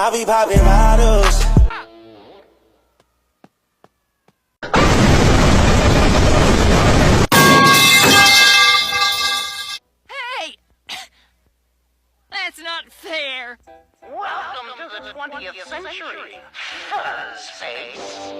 I be popping bottles. Hey! That's not fair. Welcome to the 20th century, Fuzzface.